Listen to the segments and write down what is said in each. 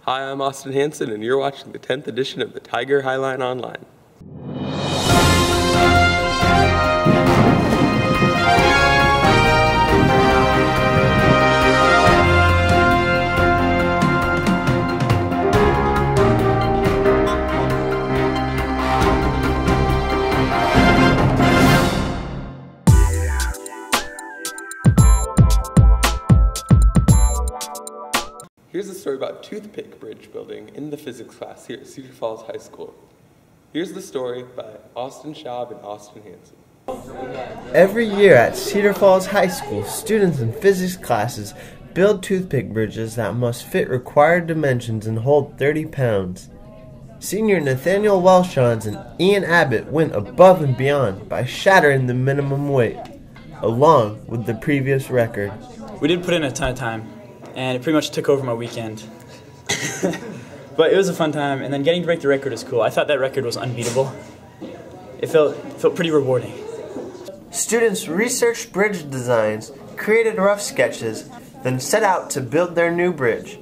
Hi, I'm Austin Hansen, and you're watching the 10th edition of the Tiger Highline Online. Here's a story about Toothpick Bridge building in the physics class here at Cedar Falls High School. Here's the story by Austin Schaub and Austin Hansen. Every year at Cedar Falls High School, students in physics classes build toothpick bridges that must fit required dimensions and hold 30 pounds. Senior Nathaniel Welshons and Ian Abbott went above and beyond by shattering the minimum weight, along with the previous record. We did put in a ton of time, and it pretty much took over my weekend. But it was a fun time, and then getting to break the record is cool. I thought that record was unbeatable. It felt pretty rewarding. Students researched bridge designs, created rough sketches, then set out to build their new bridge.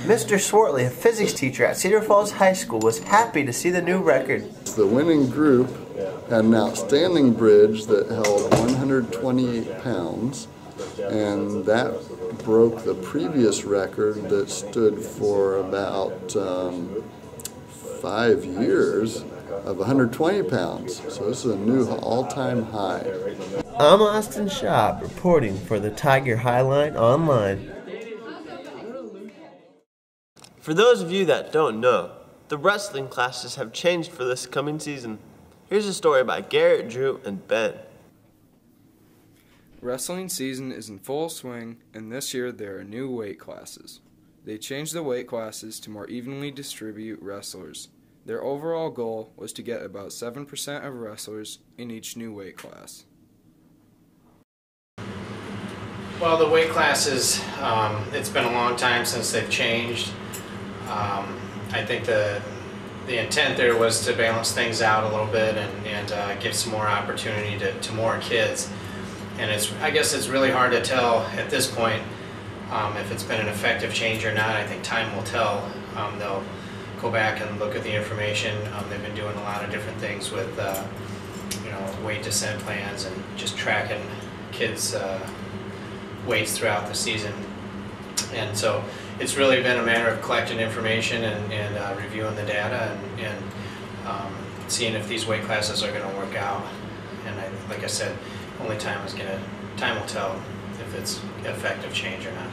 Mr. Swartley, a physics teacher at Cedar Falls High School, was happy to see the new record. The winning group had an outstanding bridge that held 128 pounds, and that broke the previous record that stood for about 5 years of 120 pounds. So this is a new all-time high. I'm Austin Schaub reporting for the Tiger Highline Online. For those of you that don't know, the wrestling classes have changed for this coming season. Here's a story by Garrett, Drew, and Ben. Wrestling season is in full swing, and this year there are new weight classes. They changed the weight classes to more evenly distribute wrestlers. Their overall goal was to get about 7% of wrestlers in each new weight class. Well, the weight classes, it's been a long time since they've changed. I think the intent there was to balance things out a little bit and give some more opportunity to more kids. And I guess it's really hard to tell at this point if it's been an effective change or not. I think time will tell. They'll go back and look at the information. They've been doing a lot of different things with weight descent plans and just tracking kids' weights throughout the season. And so it's really been a matter of collecting information and reviewing the data and seeing if these weight classes are going to work out. And like I said, only time will tell if it's an effective change or not.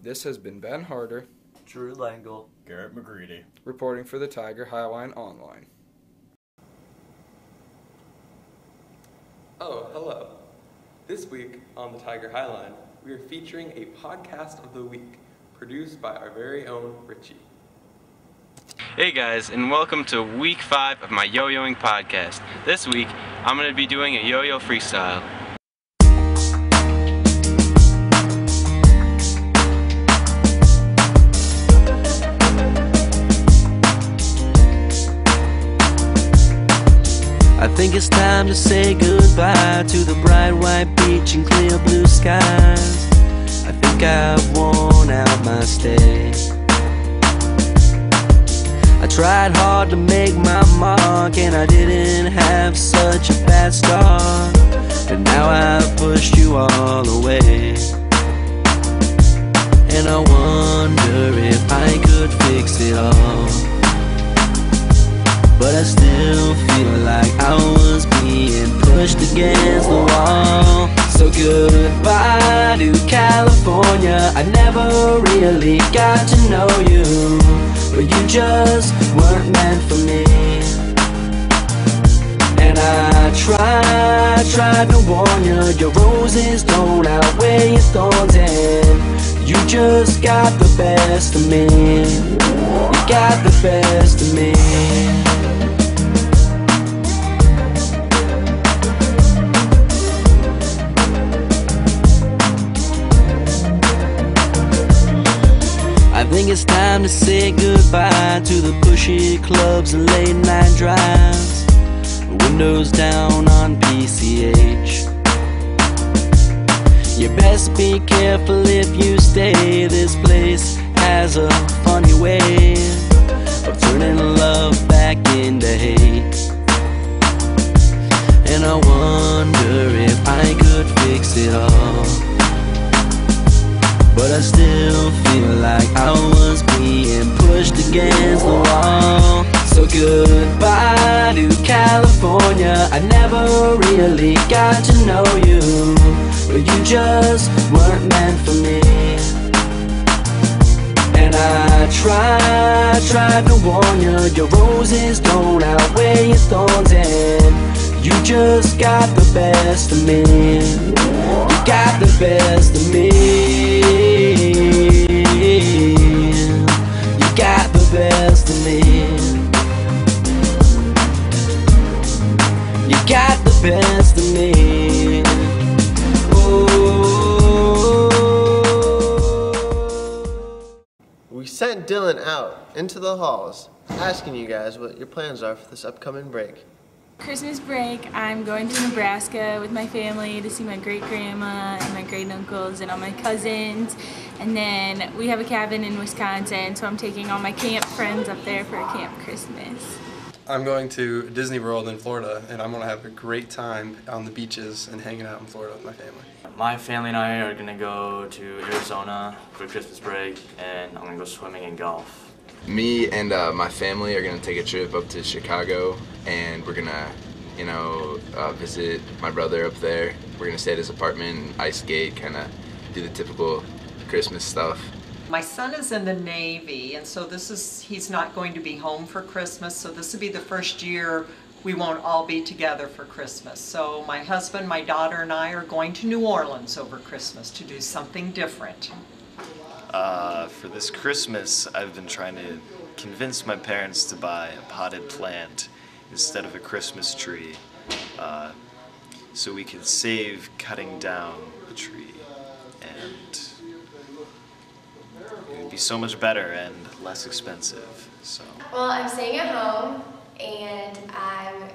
This has been Ben Harder, Drew Langle, Garrett McGreedy, reporting for the Tiger Highline Online. Oh, hello. This week on the Tiger Highline, we are featuring a podcast of the week produced by our very own Richie. Hey guys, and welcome to week 5 of my yo-yoing podcast. This week, I'm going to be doing a yo-yo freestyle. I think it's time to say goodbye to the bright white beach and clear blue skies. I think I've worn out my stay. I tried hard to make my mark, and I didn't have such a bad start, but now I've pushed you all away. And I wonder if I could fix it all, but I still feel like I was being pushed against the wall. So goodbye to California, I never really got to know you, but you just weren't meant for me. And I tried to warn you, your roses don't outweigh your thorns, and you just got the best of me. You got the best of me. I think it's time to say goodbye to the pushy clubs and late night drives, windows down on PCH. You best be careful if you stay. This place has a funny way of turning love back into hate. And I wonder if I could fix it all, but I still feel like I was being pushed against the wall. So goodbye to California, I never really got to know you, but you just weren't meant for me. And I tried to warn you, your roses don't outweigh your thorns, and you just got the best of me. You got the best of me. You got the best of me. You got the best of me. We sent Dylan out into the halls, asking you guys what your plans are for this upcoming break. Christmas break, I'm going to Nebraska with my family to see my great-grandma and my great-uncles and all my cousins. And then we have a cabin in Wisconsin, so I'm taking all my camp friends up there for a camp Christmas. I'm going to Disney World in Florida, and I'm going to have a great time on the beaches and hanging out in Florida with my family. My family and I are going to go to Arizona for Christmas break, and I'm going to go swimming and golf. Me and my family are going to take a trip up to Chicago, and we're going to, visit my brother up there. We're going to stay at his apartment and ice skate, kind of do the typical Christmas stuff. My son is in the Navy, and so he's not going to be home for Christmas, so this will be the first year we won't all be together for Christmas. So my husband, my daughter, and I are going to New Orleans over Christmas to do something different. For this Christmas, I've been trying to convince my parents to buy a potted plant instead of a Christmas tree, so we can save cutting down the tree, and it would be so much better and less expensive. So. Well, I'm staying at home, and I'm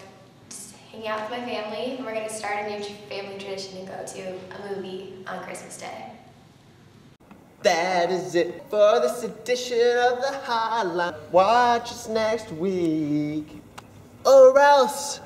just hanging out with my family, and we're going to start a new family tradition to go to a movie on Christmas Day. That is it for this edition of the Hotline. Watch us next week, or else